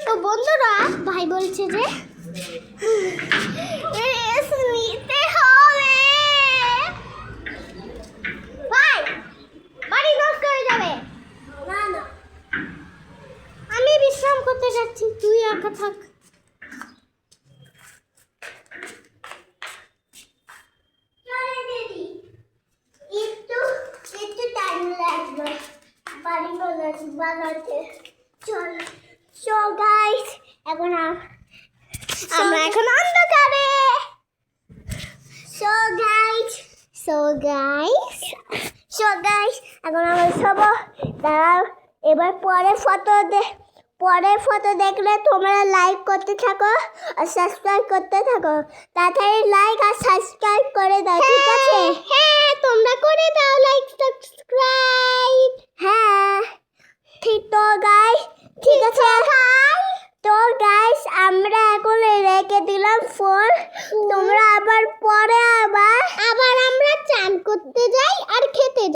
তো বন্ধুরা ভাই বলছে যে রেস্ট নিতে হবে। ভাই বাড়ি নষ্ট হয়ে যাবে। না না আমি বিশ্রাম করতে যাচ্ছি, তুই একা থাক। একটু টাইম লাগবে বাড়ি বানাতে। চল সো গাইস এখন আমরা এখন অন্ধকারে। সো গাইস এখন আমরা সব দাঁড়াও। এবার পরের ফটো দেখলে তোমরা লাইক করতে থাকো আর সাবস্ক্রাইব করতে থাকো। তাড়াতাড়ি লাইক আর সাবস্ক্রাইব করে দাও, ঠিক আছে? হ্যাঁ তোমরা করে দাও লাইক সাবস্ক্রাইব। হ্যাঁ ঠিক তো গাইস, ঠিক আছে। তো গাইস আমরা এখন রেখে দিলাম ফোন। তোমরা আবার পরে